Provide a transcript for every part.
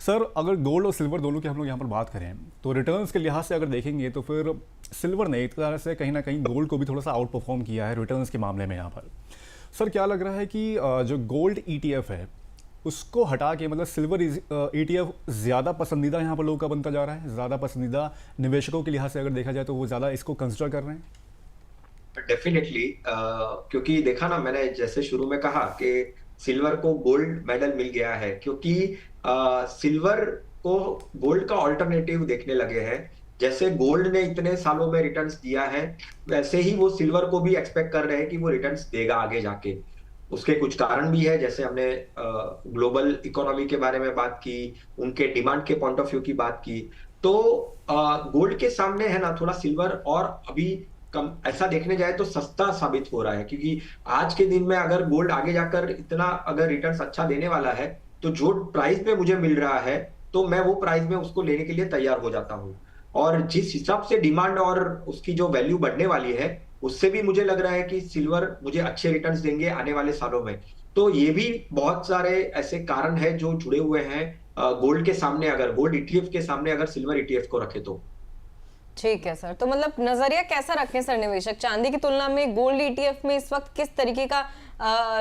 Sir अगर gold और silver दोनों की हम लोग यहाँ पर बात करें तो रिटर्न्स के लिहाज से अगर देखेंगे तो फिर सिल्वर ने एक तरह से कहीं ना कहीं गोल्ड को भी थोड़ा सा आउट परफॉर्म किया है रिटर्न्स के मामले में यहाँ पर। सर क्या लग रहा है कि जो गोल्ड ईटीएफ है उसको हटा के मतलब सिल्वर ईटीएफ ज़्यादा पसंदीदा यहाँ पर लोगों का बनता जा रहा है, ज़्यादा पसंदीदा निवेशकों के लिहाज से अगर देखा जाए तो वो ज़्यादा इसको कंसिडर कर रहे हैं? डेफिनेटली क्योंकि देखा ना, मैंने जैसे शुरू में कहा कि सिल्वर को गोल्ड मेडल मिल गया है क्योंकि सिल्वर को गोल्ड का ऑल्टरनेटिव देखने लगे हैं। जैसे गोल्ड ने इतने सालों में रिटर्न्स दिया है, वैसे ही वो सिल्वर को भी एक्सपेक्ट कर रहे हैं कि वो रिटर्न्स देगा आगे जाके। उसके कुछ कारण भी है, जैसे हमने ग्लोबल इकोनॉमी के बारे में बात की, उनके डिमांड के पॉइंट ऑफ व्यू की बात की। तो गोल्ड के सामने है ना थोड़ा सिल्वर और अभी कम ऐसा देखने जाए तो सस्ता साबित हो रहा है, क्योंकि आज के दिन में अगर गोल्ड आगे जाकर इतना अगर रिटर्न्स अच्छा देने वाला है तो जो प्राइस में मुझे मिल रहा है तो मैं वो प्राइस में उसको लेने के लिए तैयार हो जाता हूँ। और जिस हिसाब से डिमांड और उसकी जो वैल्यू बढ़ने वाली है, उससे भी मुझे लग रहा है कि सिल्वर मुझे अच्छे रिटर्न्स देंगे आने वाले सालों में। तो ये भी बहुत सारे ऐसे कारण है जो जुड़े हुए हैं गोल्ड के सामने, अगर गोल्ड ईटीएफ के सामने अगर सिल्वर ईटीएफ को रखे तो। ठीक है सर, तो मतलब नजरिया कैसा रखें सर निवेशक, चांदी की तुलना में गोल्ड ईटीएफ में इस वक्त किस तरीके का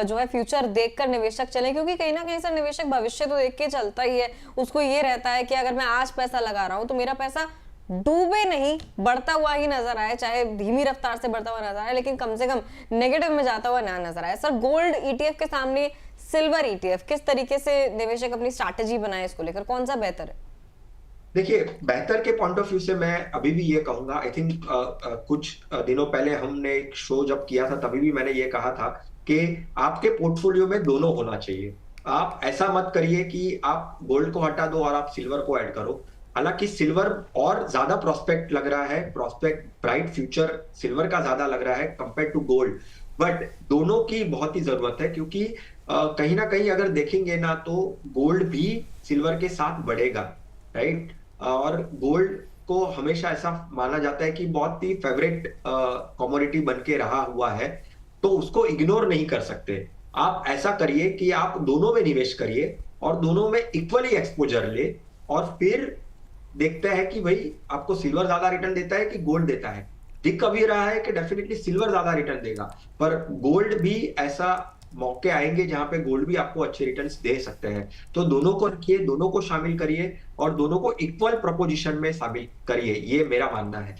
जो है फ्यूचर देखकर निवेशक चले? क्योंकि कहीं ना कहीं सर निवेशक भविष्य तो देख के चलता ही है, उसको ये रहता है कि अगर मैं आज पैसा लगा रहा हूं तो मेरा पैसा डूबे नहीं, बढ़ता हुआ ही नजर आए, चाहे धीमी रफ्तार से बढ़ता हुआ नजर आए लेकिन कम से कम नेगेटिव में जाता हुआ ना नजर आए। सर गोल्ड ईटीएफ के सामने सिल्वर ईटीएफ किस तरीके से निवेशक अपनी स्ट्रैटेजी बनाए, इसको लेकर कौन सा बेहतर है? देखिए, बेहतर के पॉइंट ऑफ व्यू से मैं अभी भी ये कहूंगा, आई थिंक कुछ दिनों पहले हमने एक शो जब किया था तभी भी मैंने ये कहा था कि आपके पोर्टफोलियो में दोनों होना चाहिए। आप ऐसा मत करिए कि आप गोल्ड को हटा दो और आप सिल्वर को ऐड करो। हालांकि सिल्वर और ज्यादा प्रोस्पेक्ट लग रहा है, प्रोस्पेक्ट ब्राइट फ्यूचर सिल्वर का ज्यादा लग रहा है कंपेयर टू गोल्ड। बट दोनों की बहुत ही जरूरत है, क्योंकि कहीं ना कहीं अगर देखेंगे ना तो गोल्ड भी सिल्वर के साथ बढ़ेगा, राइट। और गोल्ड को हमेशा ऐसा माना जाता है कि बहुत ही फेवरेट कमोडिटी बन के रहा हुआ है, तो उसको इग्नोर नहीं कर सकते। आप ऐसा करिए कि आप दोनों में निवेश करिए और दोनों में इक्वली एक्सपोजर ले, और फिर देखते हैं कि भाई आपको सिल्वर ज्यादा रिटर्न देता है कि गोल्ड देता है। दिख अभी रहा है कि डेफिनेटली सिल्वर ज्यादा रिटर्न देगा, पर गोल्ड भी ऐसा मौके आएंगे जहां पे गोल्ड भी आपको अच्छे रिटर्न्स दे सकते हैं। तो दोनों को रखिए, दोनों को शामिल करिए और दोनों को इक्वल प्रोपोजिशन में शामिल करिए, ये मेरा मानना है।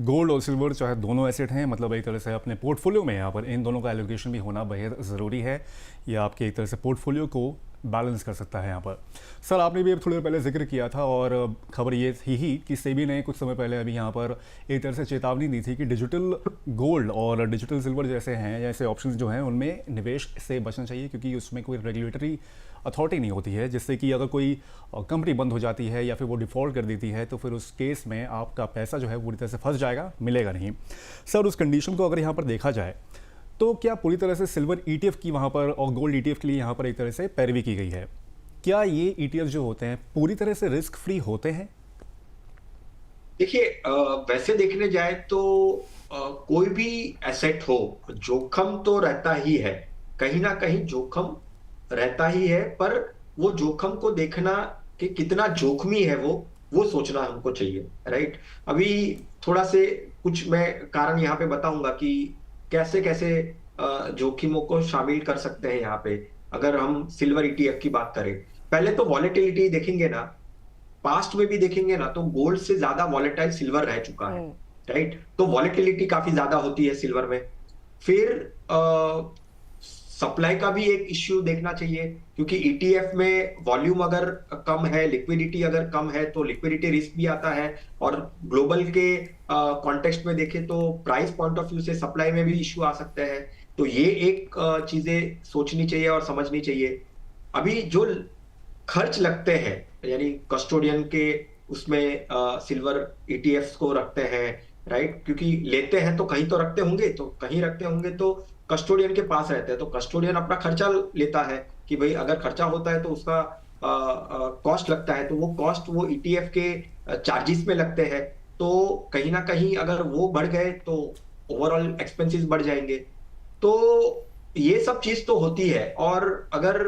गोल्ड और सिल्वर चाहे दोनों एसेट हैं, मतलब एक तरह से अपने पोर्टफोलियो में यहाँ पर इन दोनों का एलोकेशन भी होना बेहद ज़रूरी है। यह आपके एक तरह से पोर्टफोलियो को बैलेंस कर सकता है यहाँ पर। सर आपने भी अब थोड़ी देर पहले जिक्र किया था और खबर ये थी ही कि सेबी ने कुछ समय पहले अभी यहाँ पर एक तरह से चेतावनी दी थी कि डिजिटल गोल्ड और डिजिटल सिल्वर जैसे हैं, जैसे ऑप्शंस जो हैं उनमें निवेश से बचना चाहिए, क्योंकि उसमें कोई रेगुलेटरी अथॉरिटी नहीं होती है, जिससे कि अगर कोई कंपनी बंद हो जाती है या फिर वो डिफ़ॉल्ट कर देती है तो फिर उस केस में आपका पैसा जो है पूरी तरह से फंस जाएगा, मिलेगा नहीं। सर उस कंडीशन को अगर यहाँ पर देखा जाए तो क्या पूरी तरह से सिल्वर ईटीएफ की वहाँ पर और गोल्ड ईटीएफ के लिए यहाँ पर एक तरह से पैरवी की गई है? क्या ये ईटीएफ जो होते हैं पूरी तरह से रिस्क फ्री होते हैं? देखिए, वैसे देखने जाए तो कोई भी एसेट हो, जोखिम तो रहता ही है, कहीं ना कहीं जोखिम रहता ही है। पर वो जोखिम को देखना कि कितना जोखिमी है वो सोचना हमको चाहिए, राइट। अभी थोड़ा से कुछ मैं कारण यहाँ पे बताऊंगा कि कैसे कैसे जोखिमों को शामिल कर सकते हैं यहाँ पे। अगर हम सिल्वर ईटीएफ की बात करें, पहले तो वॉलेटिलिटी देखेंगे ना, पास्ट में भी देखेंगे ना, तो गोल्ड से ज्यादा वॉलेटाइल सिल्वर रह चुका है, राइट। तो वॉलेटिलिटी काफी ज्यादा होती है सिल्वर में। फिर सप्लाई का भी एक इश्यू देखना चाहिए, क्योंकि ईटीएफ में वॉल्यूम अगर कम है, लिक्विडिटी अगर कम है तो लिक्विडिटी रिस्क भी आता है। और ग्लोबल के कॉन्टेक्स्ट में देखें तो प्राइस पॉइंट ऑफ व्यू से सप्लाई में भी इश्यू आ सकते हैं। तो ये एक चीजें सोचनी चाहिए और समझनी चाहिए। अभी जो खर्च लगते हैं, यानी कस्टोडियन के उसमें सिल्वर ईटीएफ को रखते हैं, राइट, क्योंकि लेते हैं तो कहीं तो रखते होंगे, तो कहीं रखते होंगे तो कस्टोडियन के पास रहते हैं, तो कस्टोडियन अपना खर्चा लेता है कि भाई अगर खर्चा होता है तो उसका कॉस्ट लगता है, तो वो कॉस्ट वो ईटीएफ के चार्जेस में लगते हैं। तो कहीं ना कहीं अगर वो बढ़ गए तो ओवरऑल एक्सपेंसेस बढ़ जाएंगे। तो ये सब चीज तो होती है। और अगर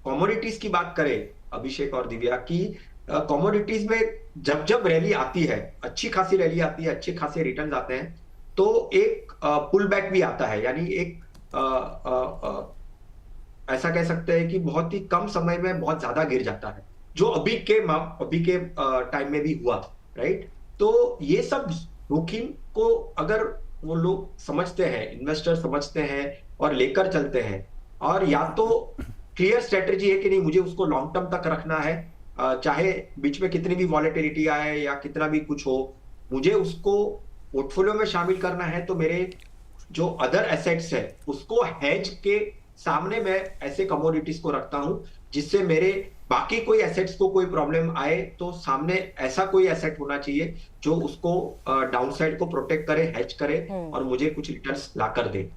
कमोडिटीज की बात करें अभिषेक और दिव्या, कि कमोडिटीज में जब जब रैली आती है, अच्छी खासी रैली आती है, अच्छे खासे रिटर्न्स आते हैं, तो एक पुल बैक भी आता है, यानी एक ऐसा कह सकते हैं कि बहुत ही कम समय में बहुत ज्यादा गिर जाता है, जो अभी के टाइम में भी हुआ, राइट। तो ये सब जोखिम को अगर वो लोग समझते हैं, इन्वेस्टर समझते हैं और लेकर चलते हैं, और या तो क्लियर स्ट्रेटेजी है कि नहीं मुझे उसको लॉन्ग टर्म तक रखना है, चाहे बीच में कितनी भी वॉलेटिलिटी आए या कितना भी कुछ हो, मुझे उसको पोर्टफोलियो में शामिल करना है, तो मेरे जो अदर एसेट्स है उसको हेज के सामने मैं ऐसे कमोडिटीज को रखता हूं, जिससे मेरे बाकी कोई एसेट्स को कोई प्रॉब्लम आए तो सामने ऐसा कोई एसेट होना चाहिए जो उसको डाउनसाइड को प्रोटेक्ट करे, हेज करे और मुझे कुछ रिटर्न्स ला कर दे।